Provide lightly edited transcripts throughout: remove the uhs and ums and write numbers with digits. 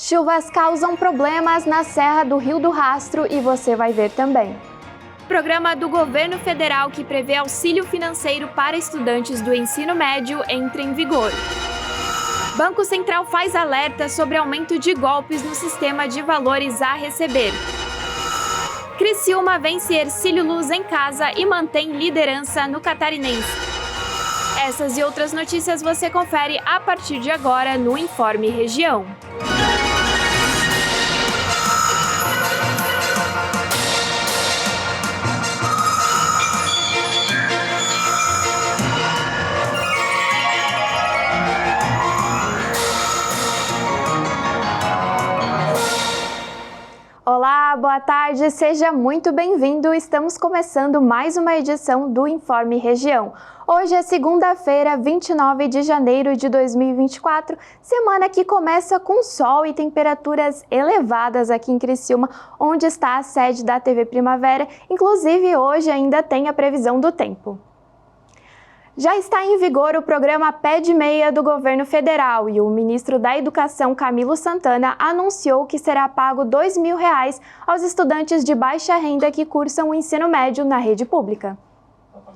Chuvas causam problemas na Serra do Rio do Rastro e você vai ver também. Programa do governo federal que prevê auxílio financeiro para estudantes do ensino médio entra em vigor. Banco Central faz alerta sobre aumento de golpes no sistema de valores a receber. Criciúma vence Hercílio Luz em casa e mantém liderança no Catarinense. Essas e outras notícias você confere a partir de agora no Informe Região. Olá, boa tarde, seja muito bem-vindo. Estamos começando mais uma edição do Informe Região. Hoje é segunda-feira, 29 de janeiro de 2024, semana que começa com sol e temperaturas elevadas aqui em Criciúma, onde está a sede da TV Primavera. Inclusive, hoje ainda tem a previsão do tempo. Já está em vigor o programa Pé de Meia do governo federal e o ministro da Educação, Camilo Santana, anunciou que será pago R$ 2.000 aos estudantes de baixa renda que cursam o ensino médio na rede pública.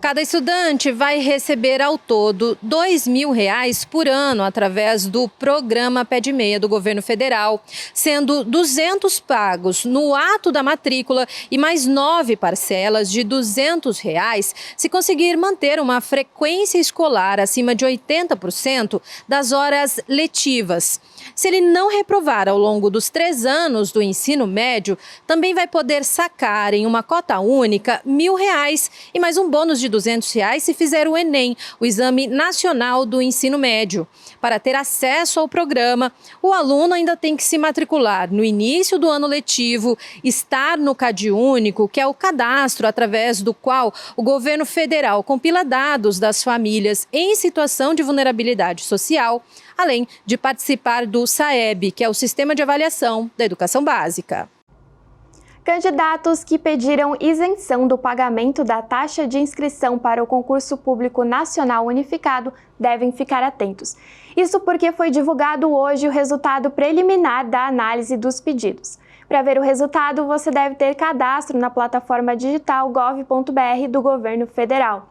Cada estudante vai receber ao todo R$ 2.000 por ano através do programa Pé de Meia do governo federal, sendo 200 pagos no ato da matrícula e mais 9 parcelas de R$ 200 se conseguir manter uma frequência escolar acima de 80% das horas letivas. Se ele não reprovar ao longo dos 3 anos do ensino médio, também vai poder sacar em uma cota única R$ 1.000 e mais um bônus de R$ 200 se fizer o Enem, o Exame Nacional do Ensino Médio. Para ter acesso ao programa, o aluno ainda tem que se matricular no início do ano letivo, estar no CadÚnico, que é o cadastro através do qual o governo federal compila dados das famílias em situação de vulnerabilidade social, além de participar do SAEB, que é o Sistema de Avaliação da Educação Básica. Candidatos que pediram isenção do pagamento da taxa de inscrição para o concurso público nacional unificado devem ficar atentos. Isso porque foi divulgado hoje o resultado preliminar da análise dos pedidos. Para ver o resultado, você deve ter cadastro na plataforma digital gov.br do governo federal.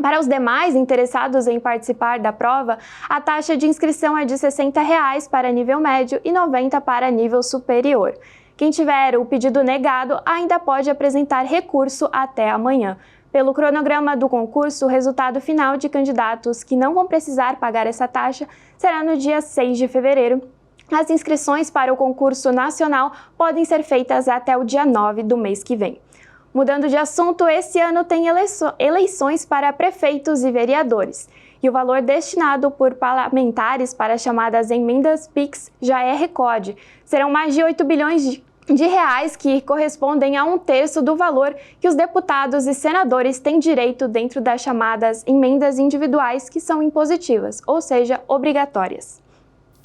Para os demais interessados em participar da prova, a taxa de inscrição é de R$ 60 para nível médio e R$ 90 para nível superior. Quem tiver o pedido negado ainda pode apresentar recurso até amanhã. Pelo cronograma do concurso, o resultado final de candidatos que não vão precisar pagar essa taxa será no dia 6 de fevereiro. As inscrições para o concurso nacional podem ser feitas até o dia 9 do mês que vem. Mudando de assunto, esse ano tem eleições para prefeitos e vereadores. E o valor destinado por parlamentares para as chamadas emendas PIX já é recorde. Serão mais de 8 bilhões de reais, que correspondem a 1/3 do valor que os deputados e senadores têm direito dentro das chamadas emendas individuais, que são impositivas, ou seja, obrigatórias.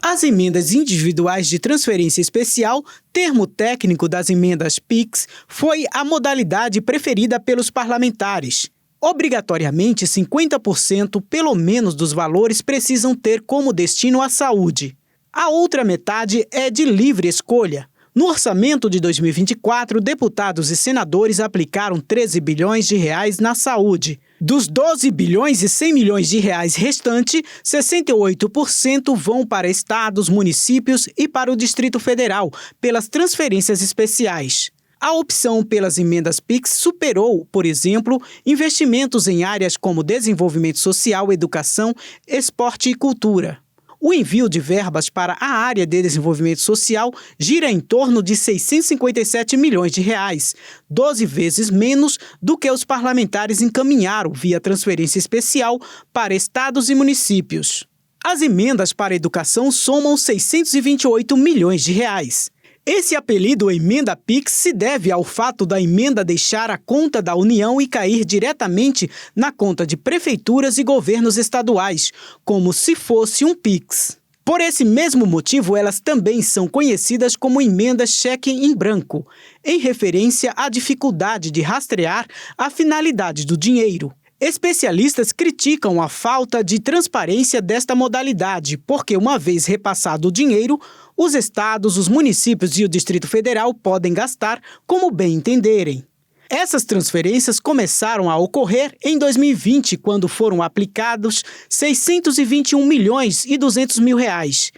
As emendas individuais de transferência especial, termo técnico das emendas PIX, foi a modalidade preferida pelos parlamentares. Obrigatoriamente, 50% pelo menos dos valores precisam ter como destino a saúde. A outra metade é de livre escolha. No orçamento de 2024, deputados e senadores aplicaram 13 bilhões de reais na saúde. Dos 12 bilhões e 100 milhões de reais restantes, 68% vão para estados, municípios e para o Distrito Federal, pelas transferências especiais. A opção pelas emendas PIX superou, por exemplo, investimentos em áreas como desenvolvimento social, educação, esporte e cultura. O envio de verbas para a área de desenvolvimento social gira em torno de 657 milhões de reais, 12 vezes menos do que os parlamentares encaminharam via transferência especial para estados e municípios. As emendas para a educação somam 628 milhões de reais. Esse apelido Emenda PIX se deve ao fato da emenda deixar a conta da União e cair diretamente na conta de prefeituras e governos estaduais, como se fosse um PIX. Por esse mesmo motivo, elas também são conhecidas como emendas cheque em branco, em referência à dificuldade de rastrear a finalidade do dinheiro. Especialistas criticam a falta de transparência desta modalidade, porque uma vez repassado o dinheiro, os estados, os municípios e o Distrito Federal podem gastar como bem entenderem. Essas transferências começaram a ocorrer em 2020, quando foram aplicados 621 milhões e 200 mil reais.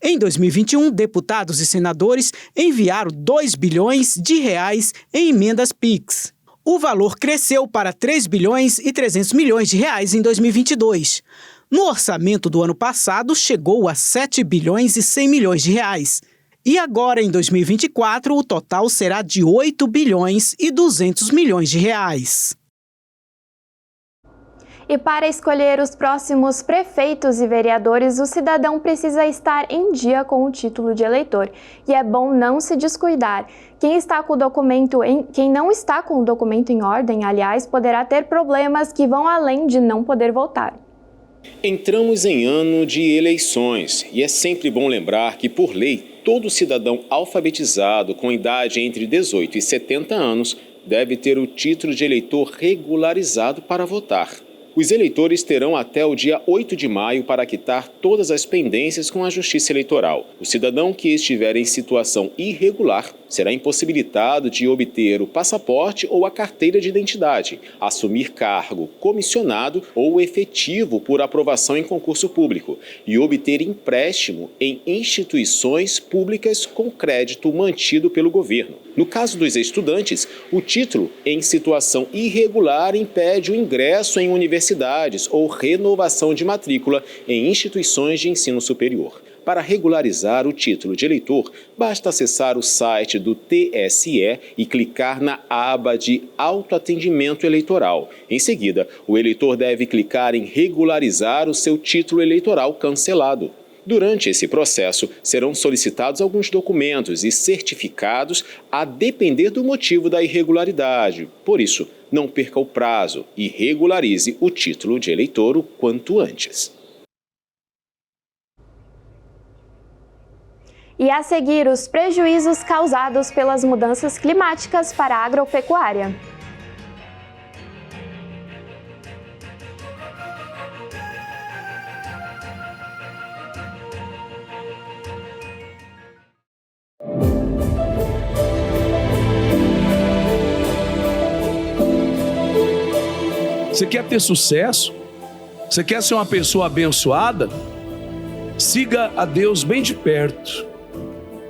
Em 2021, deputados e senadores enviaram 2 bilhões de reais em emendas PIX. O valor cresceu para 3 bilhões e 300 milhões de reais em 2022. No orçamento do ano passado, chegou a 7 bilhões e 100 milhões de reais. E agora, em 2024, o total será de 8 bilhões e 200 milhões de reais. E para escolher os próximos prefeitos e vereadores, o cidadão precisa estar em dia com o título de eleitor. E é bom não se descuidar. Quem não está com o documento em ordem, aliás, poderá ter problemas que vão além de não poder votar. Entramos em ano de eleições e é sempre bom lembrar que, por lei, todo cidadão alfabetizado com idade entre 18 e 70 anos deve ter o título de eleitor regularizado para votar. Os eleitores terão até o dia 8 de maio para quitar todas as pendências com a Justiça Eleitoral. O cidadão que estiver em situação irregular será impossibilitado de obter o passaporte ou a carteira de identidade, assumir cargo comissionado ou efetivo por aprovação em concurso público e obter empréstimo em instituições públicas com crédito mantido pelo governo. No caso dos estudantes, o título em situação irregular impede o ingresso em universidades ou renovação de matrícula em instituições de ensino superior. Para regularizar o título de eleitor, basta acessar o site do TSE e clicar na aba de autoatendimento eleitoral. Em seguida, o eleitor deve clicar em regularizar o seu título eleitoral cancelado. Durante esse processo, serão solicitados alguns documentos e certificados a depender do motivo da irregularidade. Por isso, não perca o prazo e regularize o título de eleitor o quanto antes. E a seguir, os prejuízos causados pelas mudanças climáticas para a agropecuária. Você quer ter sucesso? Você quer ser uma pessoa abençoada? Siga a Deus bem de perto.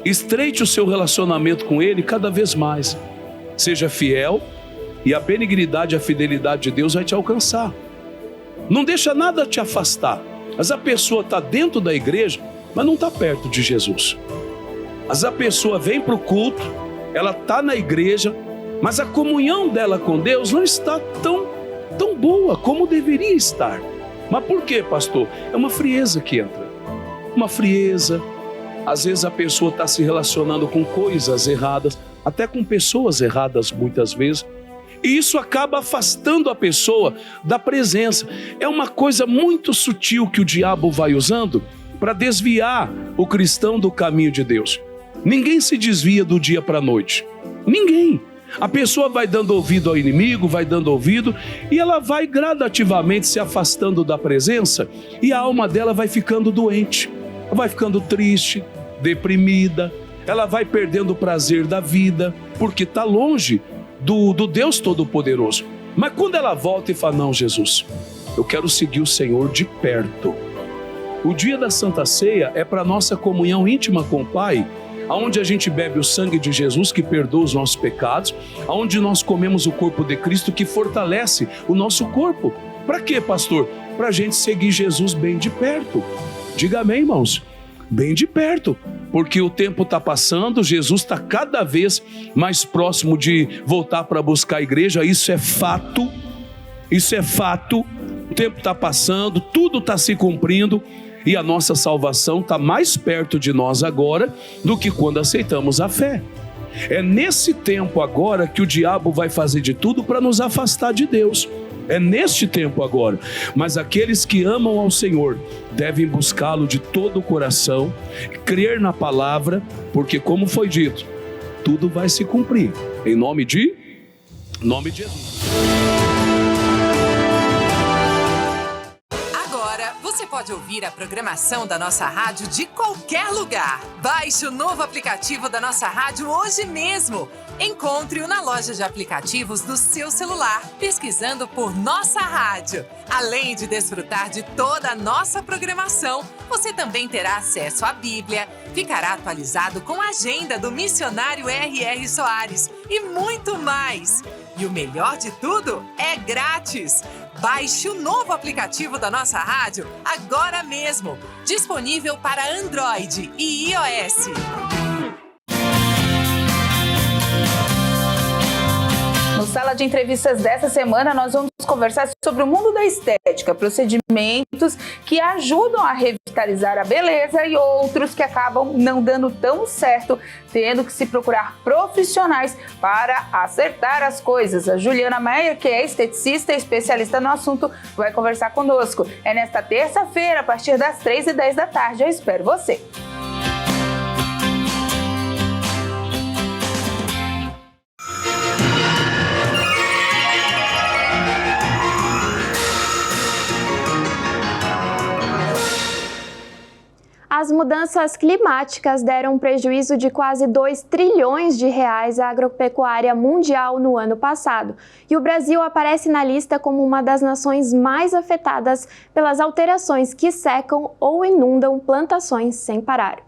Estreite o seu relacionamento com Ele cada vez mais. Seja fiel e a benignidade e a fidelidade de Deus vai te alcançar. Não deixa nada te afastar. Mas a pessoa está dentro da igreja, mas não está perto de Jesus. Mas a pessoa vem para o culto, ela está na igreja, mas a comunhão dela com Deus não está tão boa como deveria estar. Mas por quê, pastor? É uma frieza que entra. Uma frieza. Às vezes a pessoa está se relacionando com coisas erradas, até com pessoas erradas muitas vezes. E isso acaba afastando a pessoa da presença. É uma coisa muito sutil que o diabo vai usando para desviar o cristão do caminho de Deus. Ninguém se desvia do dia para a noite. Ninguém. A pessoa vai dando ouvido ao inimigo, vai dando ouvido, e ela vai gradativamente se afastando da presença, e a alma dela vai ficando doente, ela vai ficando triste, deprimida, ela vai perdendo o prazer da vida, porque está longe do Deus Todo-Poderoso. Mas quando ela volta e fala, não, Jesus, eu quero seguir o Senhor de perto. O dia da Santa Ceia é para nossa comunhão íntima com o Pai, onde a gente bebe o sangue de Jesus que perdoa os nossos pecados, onde nós comemos o corpo de Cristo que fortalece o nosso corpo. Para quê, pastor? Para a gente seguir Jesus bem de perto. Diga amém, irmãos. Bem de perto, porque o tempo está passando, Jesus está cada vez mais próximo de voltar para buscar a igreja. Isso é fato, o tempo está passando, tudo está se cumprindo, e a nossa salvação está mais perto de nós agora do que quando aceitamos a fé. É nesse tempo agora que o diabo vai fazer de tudo para nos afastar de Deus. É neste tempo agora. Mas aqueles que amam ao Senhor devem buscá-lo de todo o coração, crer na palavra, porque como foi dito, tudo vai se cumprir. Em nome de Jesus. Agora você pode ouvir a programação da nossa rádio de qualquer lugar. Baixe o novo aplicativo da nossa rádio hoje mesmo. Encontre-o na loja de aplicativos do seu celular, pesquisando por Nossa Rádio. Além de desfrutar de toda a nossa programação, você também terá acesso à Bíblia, ficará atualizado com a agenda do missionário R.R. Soares e muito mais. E o melhor de tudo é grátis! Baixe o novo aplicativo da nossa rádio agora mesmo, disponível para Android e iOS. No Sala de Entrevistas dessa semana, nós vamos conversar sobre o mundo da estética, procedimentos que ajudam a revitalizar a beleza e outros que acabam não dando tão certo, tendo que se procurar profissionais para acertar as coisas. A Juliana Meyer, que é esteticista e especialista no assunto, vai conversar conosco. É nesta terça-feira, a partir das 3h10 da tarde. Eu espero você! As mudanças climáticas deram um prejuízo de quase 2 trilhões de reais à agropecuária mundial no ano passado. E o Brasil aparece na lista como uma das nações mais afetadas pelas alterações que secam ou inundam plantações sem parar.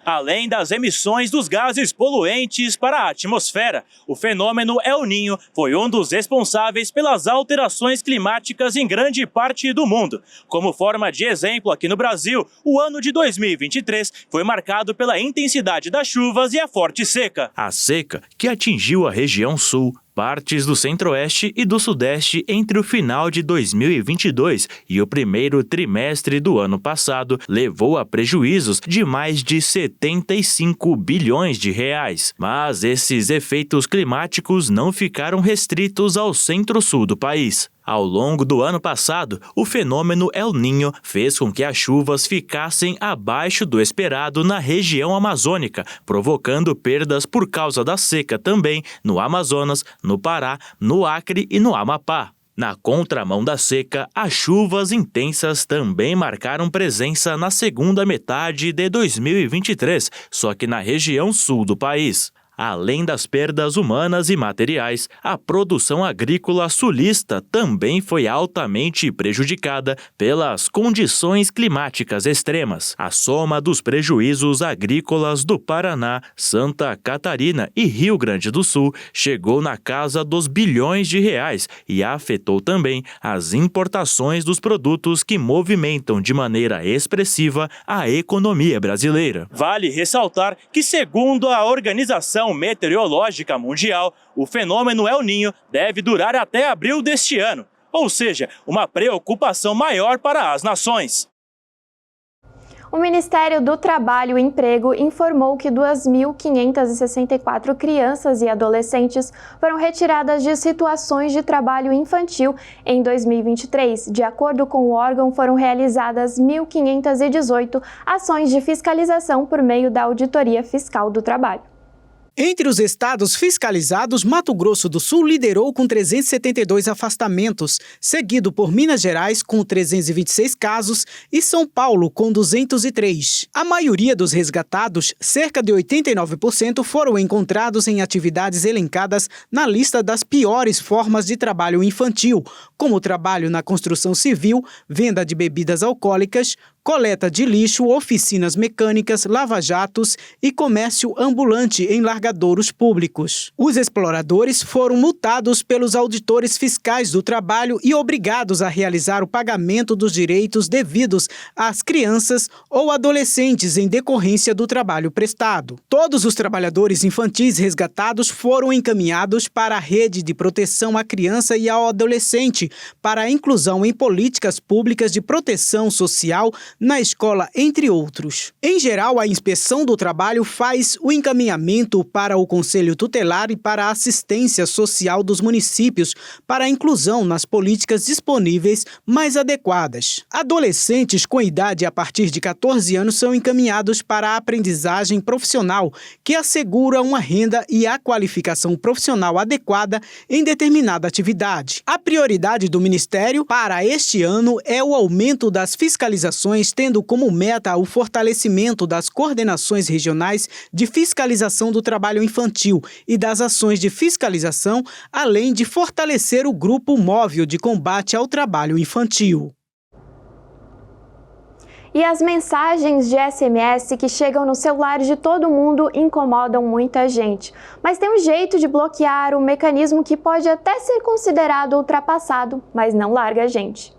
Além das emissões dos gases poluentes para a atmosfera, o fenômeno El Niño foi um dos responsáveis pelas alterações climáticas em grande parte do mundo. Como forma de exemplo, aqui no Brasil, o ano de 2023 foi marcado pela intensidade das chuvas e a forte seca. A seca, que atingiu a região sul, partes do centro-oeste e do sudeste entre o final de 2022 e o primeiro trimestre do ano passado, levou a prejuízos de mais de 75 bilhões de reais. Mas esses efeitos climáticos não ficaram restritos ao centro-sul do país. Ao longo do ano passado, o fenômeno El Niño fez com que as chuvas ficassem abaixo do esperado na região amazônica, provocando perdas por causa da seca também no Amazonas, no Pará, no Acre e no Amapá. Na contramão da seca, as chuvas intensas também marcaram presença na segunda metade de 2023, só que na região sul do país. Além das perdas humanas e materiais, a produção agrícola sulista também foi altamente prejudicada pelas condições climáticas extremas. A soma dos prejuízos agrícolas do Paraná, Santa Catarina e Rio Grande do Sul chegou na casa dos bilhões de reais e afetou também as importações dos produtos que movimentam de maneira expressiva a economia brasileira. Vale ressaltar que, segundo a Organização Meteorológica Mundial, o fenômeno El Niño deve durar até abril deste ano, ou seja, uma preocupação maior para as nações. O Ministério do Trabalho e Emprego informou que 2.564 crianças e adolescentes foram retiradas de situações de trabalho infantil em 2023. De acordo com o órgão, foram realizadas 1.518 ações de fiscalização por meio da Auditoria Fiscal do Trabalho. Entre os estados fiscalizados, Mato Grosso do Sul liderou com 372 afastamentos, seguido por Minas Gerais com 326 casos e São Paulo com 203. A maioria dos resgatados, cerca de 89%, foram encontrados em atividades elencadas na lista das piores formas de trabalho infantil, como trabalho na construção civil, venda de bebidas alcoólicas, coleta de lixo, oficinas mecânicas, lava-jatos e comércio ambulante em largadouros públicos. Os exploradores foram multados pelos auditores fiscais do trabalho e obrigados a realizar o pagamento dos direitos devidos às crianças ou adolescentes em decorrência do trabalho prestado. Todos os trabalhadores infantis resgatados foram encaminhados para a rede de proteção à criança e ao adolescente para a inclusão em políticas públicas de proteção social na escola, entre outros. Em geral, a Inspeção do Trabalho faz o encaminhamento para o Conselho Tutelar e para a assistência social dos municípios para a inclusão nas políticas disponíveis mais adequadas. Adolescentes com idade a partir de 14 anos são encaminhados para a aprendizagem profissional, que assegura uma renda e a qualificação profissional adequada em determinada atividade. A prioridade do Ministério para este ano é o aumento das fiscalizações, tendo como meta o fortalecimento das coordenações regionais de fiscalização do trabalho infantil e das ações de fiscalização, além de fortalecer o grupo móvel de combate ao trabalho infantil. E as mensagens de SMS que chegam no celular de todo mundo incomodam muita gente. Mas tem um jeito de bloquear um mecanismo que pode até ser considerado ultrapassado, mas não larga a gente.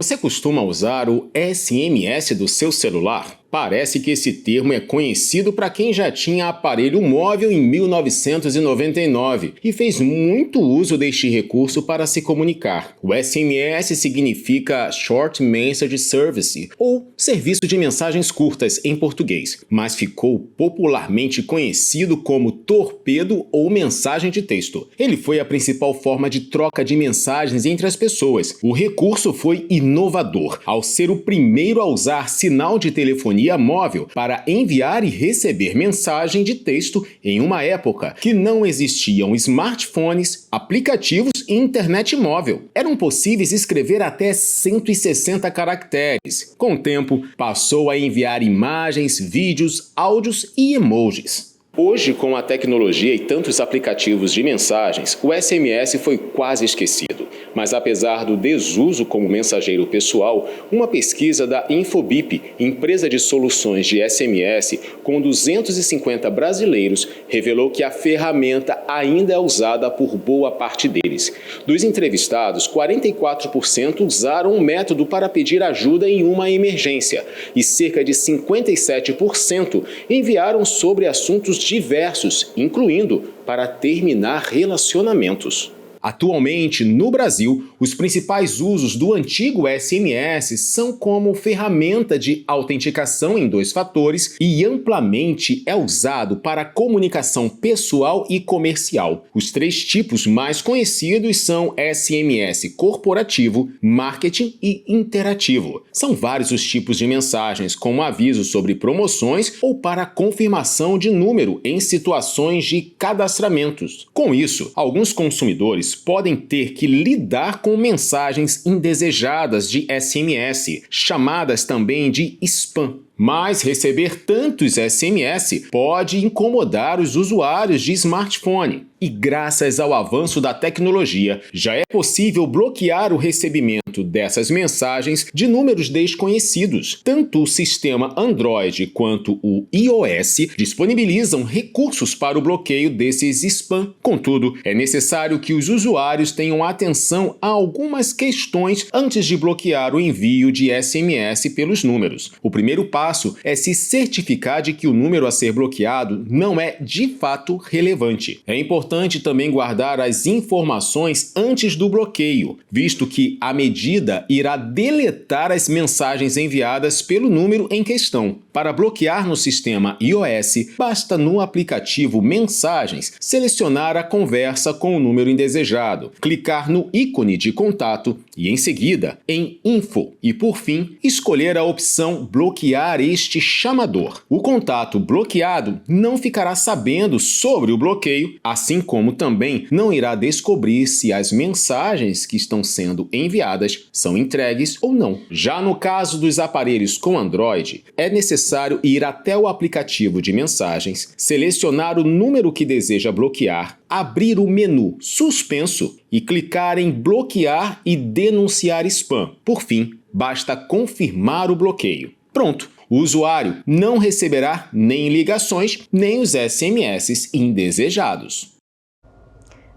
Você costuma usar o SMS do seu celular? Parece que esse termo é conhecido para quem já tinha aparelho móvel em 1999 e fez muito uso deste recurso para se comunicar. O SMS significa Short Message Service, ou Serviço de Mensagens Curtas em português, mas ficou popularmente conhecido como torpedo ou mensagem de texto. Ele foi a principal forma de troca de mensagens entre as pessoas. O recurso foi inovador, ao ser o primeiro a usar sinal de telefonia móvel para enviar e receber mensagem de texto em uma época que não existiam smartphones, aplicativos e internet móvel. Eram possíveis escrever até 160 caracteres. Com o tempo, passou a enviar imagens, vídeos, áudios e emojis. Hoje, com a tecnologia e tantos aplicativos de mensagens, o SMS foi quase esquecido. Mas apesar do desuso como mensageiro pessoal, uma pesquisa da Infobip, empresa de soluções de SMS, com 250 brasileiros, revelou que a ferramenta ainda é usada por boa parte deles. Dos entrevistados, 44% usaram o método para pedir ajuda em uma emergência e cerca de 57% enviaram sobre assuntos diversos, incluindo para terminar relacionamentos. Atualmente, no Brasil, os principais usos do antigo SMS são como ferramenta de autenticação em 2 fatores e amplamente é usado para comunicação pessoal e comercial. Os 3 tipos mais conhecidos são SMS corporativo, marketing e interativo. São vários os tipos de mensagens, como avisos sobre promoções ou para confirmação de número em situações de cadastramentos. Com isso, alguns consumidores podem ter que lidar com mensagens indesejadas de SMS, chamadas também de spam. Mas receber tantos SMS pode incomodar os usuários de smartphone. E graças ao avanço da tecnologia, já é possível bloquear o recebimento dessas mensagens de números desconhecidos. Tanto o sistema Android quanto o iOS disponibilizam recursos para o bloqueio desses spam. Contudo, é necessário que os usuários tenham atenção a algumas questões antes de bloquear o envio de SMS pelos números. O primeiro passo é se certificar de que o número a ser bloqueado não é de fato relevante. É importante também guardar as informações antes do bloqueio, visto que a medida irá deletar as mensagens enviadas pelo número em questão. Para bloquear no sistema iOS, basta no aplicativo Mensagens selecionar a conversa com o número indesejado, clicar no ícone de contato e, em seguida, em Info e, por fim, escolher a opção Bloquear este chamador. O contato bloqueado não ficará sabendo sobre o bloqueio, assim como também não irá descobrir se as mensagens que estão sendo enviadas são entregues ou não. Já no caso dos aparelhos com Android, é necessário ir até o aplicativo de mensagens, selecionar o número que deseja bloquear, abrir o menu Suspenso e clicar em Bloquear e denunciar spam. Por fim, basta confirmar o bloqueio. Pronto! O usuário não receberá nem ligações, nem os SMS indesejados.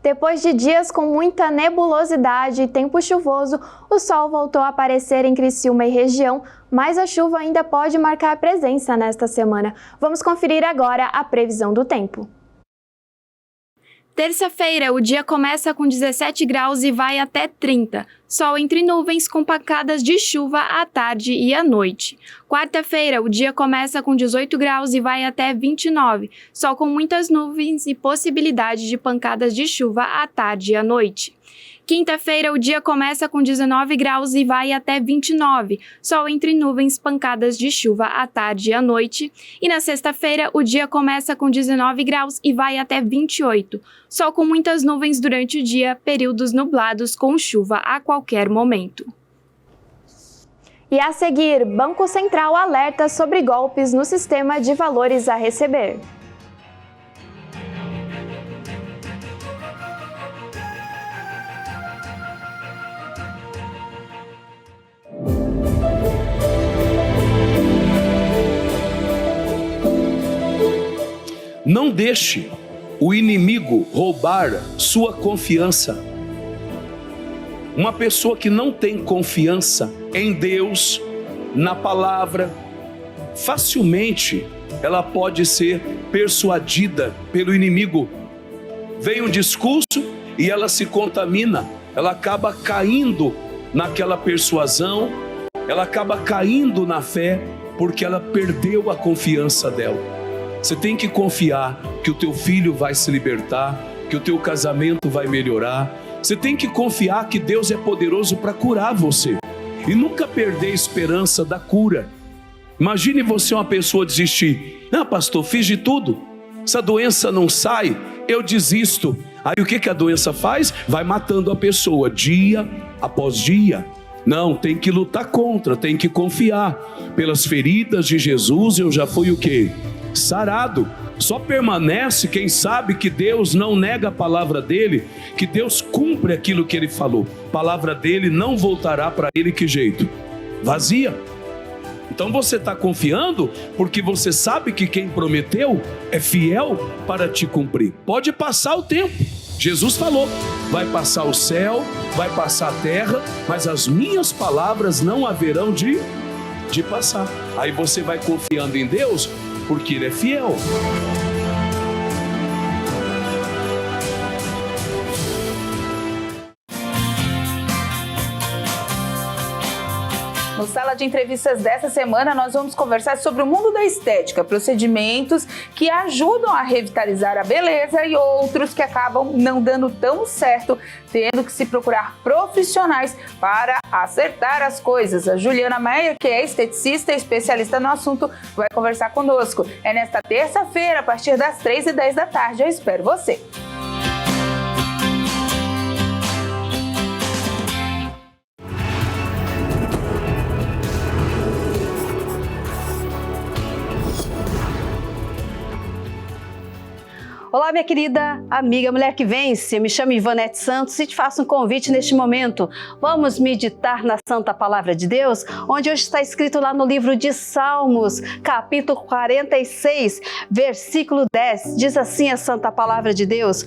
Depois de dias com muita nebulosidade e tempo chuvoso, o sol voltou a aparecer em Criciúma e região, mas a chuva ainda pode marcar presença nesta semana. Vamos conferir agora a previsão do tempo. Terça-feira, o dia começa com 17 graus e vai até 30. Sol entre nuvens com pancadas de chuva à tarde e à noite. Quarta-feira, o dia começa com 18 graus e vai até 29. Sol com muitas nuvens e possibilidade de pancadas de chuva à tarde e à noite. Quinta-feira, o dia começa com 19 graus e vai até 29. Sol entre nuvens, pancadas de chuva à tarde e à noite. E na sexta-feira, o dia começa com 19 graus e vai até 28. Sol com muitas nuvens durante o dia, períodos nublados com chuva a qualquer momento. E a seguir, Banco Central alerta sobre golpes no sistema de valores a receber. Não deixe o inimigo roubar sua confiança. Uma pessoa que não tem confiança em Deus, na palavra, facilmente ela pode ser persuadida pelo inimigo. Vem um discurso e ela se contamina, ela acaba caindo naquela persuasão, ela acaba caindo na fé porque ela perdeu a confiança dela. Você tem que confiar que o teu filho vai se libertar, que o teu casamento vai melhorar. Você tem que confiar que Deus é poderoso para curar você. E nunca perder a esperança da cura. Imagine você uma pessoa desistir. Não, pastor, fiz de tudo. Essa doença não sai, eu desisto. Aí o que a doença faz? Vai matando a pessoa dia após dia. Não, tem que lutar contra, tem que confiar. Pelas feridas de Jesus eu já fui o quê? Sarado. Só permanece quem sabe que Deus não nega a palavra dele, que Deus cumpre aquilo que ele falou. A palavra dele não voltará para ele, que jeito? Vazia. Então você está confiando porque você sabe que quem prometeu é fiel para te cumprir. Pode passar o tempo. Jesus falou, vai passar o céu, vai passar a terra, mas as minhas palavras não haverão de passar. Aí você vai confiando em Deus porque ele é fiel. No Sala de Entrevistas dessa semana, nós vamos conversar sobre o mundo da estética, procedimentos que ajudam a revitalizar a beleza e outros que acabam não dando tão certo, tendo que se procurar profissionais para acertar as coisas. A Juliana Meyer, que é esteticista e especialista no assunto, vai conversar conosco. É nesta terça-feira, a partir das 3h10 da tarde. Eu espero você! Olá, minha querida amiga Mulher que Vence, eu me chamo Ivonete Santos e te faço um convite neste momento. Vamos meditar na Santa Palavra de Deus, onde hoje está escrito lá no livro de Salmos, capítulo 46, versículo 10. Diz assim a Santa Palavra de Deus: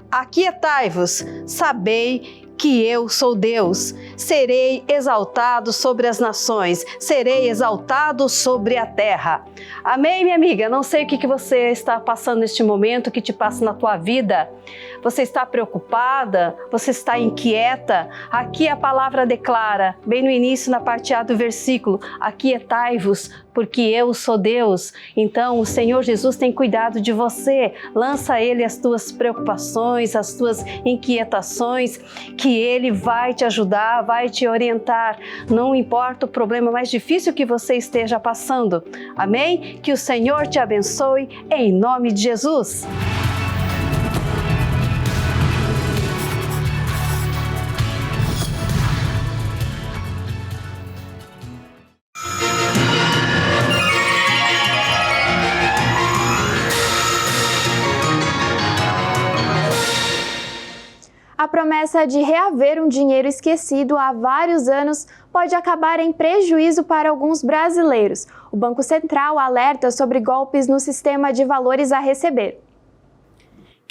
Aquietai-vos, sabei que eu sou Deus, serei exaltado sobre as nações, serei exaltado sobre a terra. Amém, minha amiga? Não sei o que você está passando neste momento, o que te passa na tua vida. Você está preocupada? Você está inquieta? Aqui a palavra declara, bem no início, na parte A do versículo: aquietai-vos, porque eu sou Deus. Então o Senhor Jesus tem cuidado de você. Lança a Ele as tuas preocupações, as tuas inquietações, que Ele vai te ajudar, vai te orientar. Não importa o problema mais difícil que você esteja passando. Amém? Que o Senhor te abençoe em nome de Jesus. A promessa de reaver um dinheiro esquecido há vários anos pode acabar em prejuízo para alguns brasileiros. O Banco Central alerta sobre golpes no sistema de valores a receber.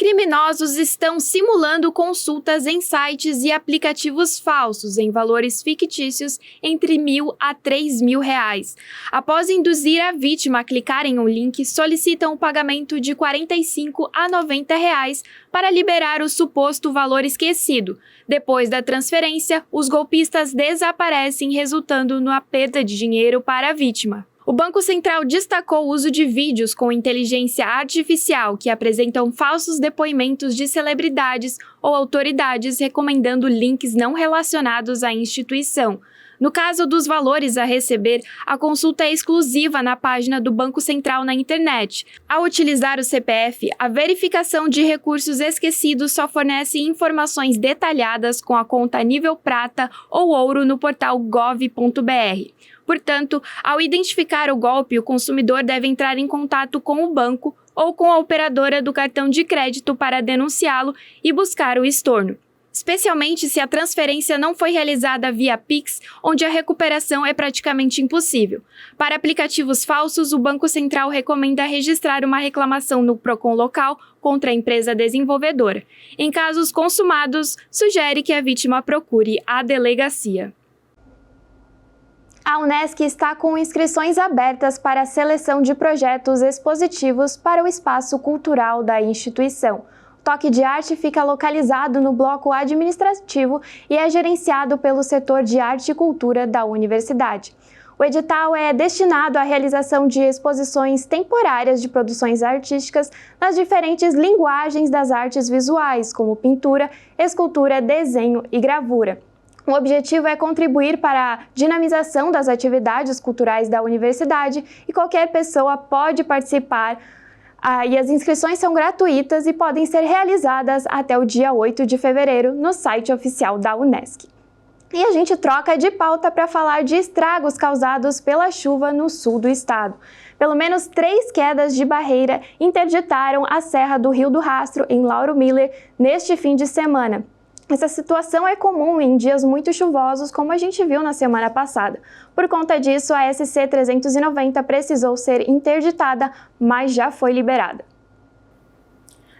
Criminosos estão simulando consultas em sites e aplicativos falsos em valores fictícios entre R$1.000 a R$3.000. Após induzir a vítima a clicar em um link, solicitam o pagamento de R$45 a R$90 para liberar o suposto valor esquecido. Depois da transferência, os golpistas desaparecem, resultando na perda de dinheiro para a vítima. O Banco Central destacou o uso de vídeos com inteligência artificial que apresentam falsos depoimentos de celebridades ou autoridades recomendando links não relacionados à instituição. No caso dos valores a receber, a consulta é exclusiva na página do Banco Central na internet. Ao utilizar o CPF, a verificação de recursos esquecidos só fornece informações detalhadas com a conta nível prata ou ouro no portal gov.br. Portanto, ao identificar o golpe, o consumidor deve entrar em contato com o banco ou com a operadora do cartão de crédito para denunciá-lo e buscar o estorno, especialmente se a transferência não foi realizada via Pix, onde a recuperação é praticamente impossível. Para aplicativos falsos, o Banco Central recomenda registrar uma reclamação no Procon local contra a empresa desenvolvedora. Em casos consumados, sugere que a vítima procure a delegacia. A Unesc está com inscrições abertas para a seleção de projetos expositivos para o espaço cultural da instituição. O Toque de Arte fica localizado no bloco administrativo e é gerenciado pelo setor de arte e cultura da universidade. O edital é destinado à realização de exposições temporárias de produções artísticas nas diferentes linguagens das artes visuais, como pintura, escultura, desenho e gravura. O objetivo é contribuir para a dinamização das atividades culturais da universidade e qualquer pessoa pode participar. E as inscrições são gratuitas e podem ser realizadas até o dia 8 de fevereiro no site oficial da Unesc. E a gente troca de pauta para falar de estragos causados pela chuva no sul do estado. Pelo menos 3 quedas de barreira interditaram a Serra do Rio do Rastro, em Lauro Miller, neste fim de semana. Essa situação é comum em dias muito chuvosos, como a gente viu na semana passada. Por conta disso, a SC 390 precisou ser interditada, mas já foi liberada.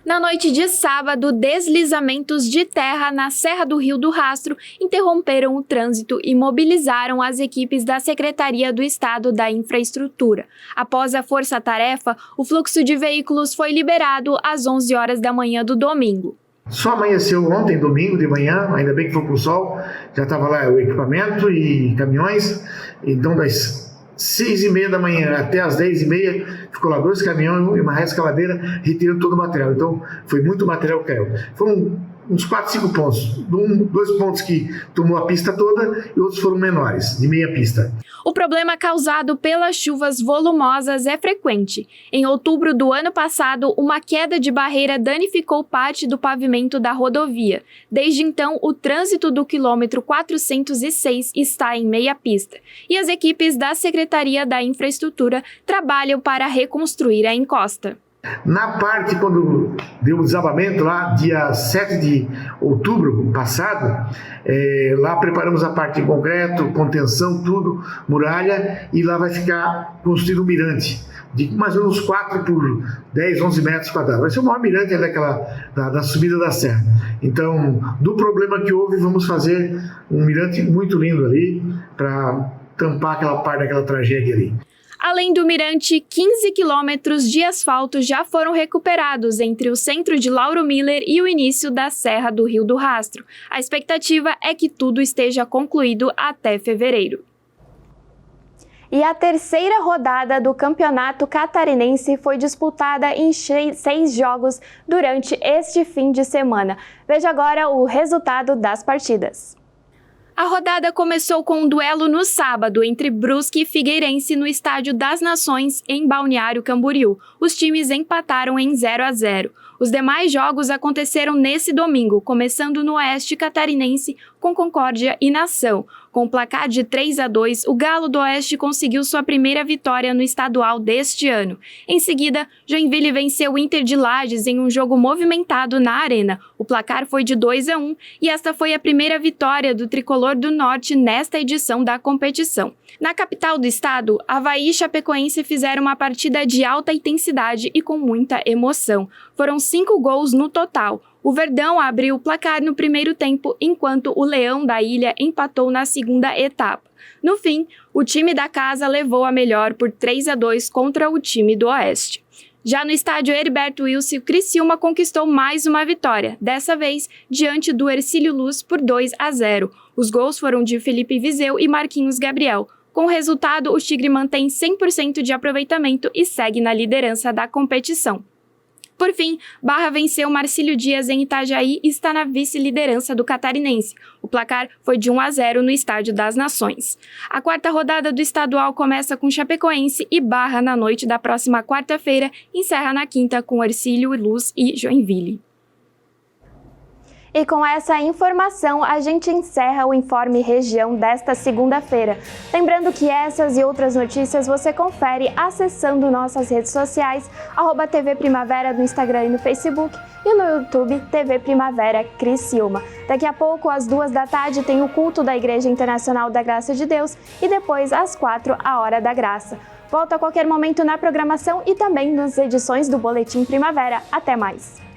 Na noite de sábado, deslizamentos de terra na Serra do Rio do Rastro interromperam o trânsito e mobilizaram as equipes da Secretaria do Estado da Infraestrutura. Após a força-tarefa, o fluxo de veículos foi liberado às 11 horas da manhã do domingo. Só amanheceu ontem, domingo de manhã, ainda bem que foi com o sol, já estava lá o equipamento e caminhões, então das 6h30 da manhã até as 10h30, ficou lá 2 caminhões e uma reescavadeira retirando todo o material, então foi muito material que caiu. Foram uns 4, 5 pontos, 2 pontos que tomou a pista toda e outros foram menores, de meia pista. O problema causado pelas chuvas volumosas é frequente. Em outubro do ano passado, uma queda de barreira danificou parte do pavimento da rodovia. Desde então, o trânsito do quilômetro 406 está em meia pista. E as equipes da Secretaria da Infraestrutura trabalham para reconstruir a encosta. Na parte, quando deu o desabamento lá, dia 7 de outubro passado, lá preparamos a parte de concreto, contenção, tudo, muralha, e lá vai ficar construído um mirante de mais ou menos 4 por 10, 11 metros quadrados. Vai ser o maior mirante da subida da serra. Então, do problema que houve, vamos fazer um mirante muito lindo ali para tampar aquela parte daquela tragédia ali. Além do mirante, 15 quilômetros de asfalto já foram recuperados entre o centro de Lauro Miller e o início da Serra do Rio do Rastro. A expectativa é que tudo esteja concluído até fevereiro. E a terceira rodada do Campeonato Catarinense foi disputada em 6 jogos durante este fim de semana. Veja agora o resultado das partidas. A rodada começou com um duelo no sábado entre Brusque e Figueirense no Estádio das Nações, em Balneário Camboriú. Os times empataram em 0-0. Os demais jogos aconteceram nesse domingo, começando no Oeste Catarinense com Concórdia e Nação. Com o placar de 3-2, o Galo do Oeste conseguiu sua primeira vitória no estadual deste ano. Em seguida, Joinville venceu o Inter de Lages em um jogo movimentado na Arena. O placar foi de 2-1 e esta foi a primeira vitória do Tricolor do Norte nesta edição da competição. Na capital do estado, Avaí e Chapecoense fizeram uma partida de alta intensidade e com muita emoção. Foram 5 gols no total. O Verdão abriu o placar no primeiro tempo, enquanto o Leão da Ilha empatou na segunda etapa. No fim, o time da casa levou a melhor por 3-2 contra o time do Oeste. Já no estádio Heriberto Wilson, o Criciúma conquistou mais uma vitória, dessa vez diante do Hercílio Luz por 2-0. Os gols foram de Felipe Viseu e Marquinhos Gabriel. Com o resultado, o Tigre mantém 100% de aproveitamento e segue na liderança da competição. Por fim, Barra venceu Marcílio Dias em Itajaí e está na vice-liderança do Catarinense. O placar foi de 1-0 no Estádio das Nações. A quarta rodada do estadual começa com Chapecoense e Barra na noite da próxima quarta-feira e encerra na quinta com Hercílio Luz e Joinville. E com essa informação, a gente encerra o Informe Região desta segunda-feira. Lembrando que essas e outras notícias você confere acessando nossas redes sociais, @TV Primavera no Instagram e no Facebook, e no YouTube, TV Primavera Criciúma. Daqui a pouco, às 14h, tem o culto da Igreja Internacional da Graça de Deus e depois, às 4h, a Hora da Graça. Volto a qualquer momento na programação e também nas edições do Boletim Primavera. Até mais!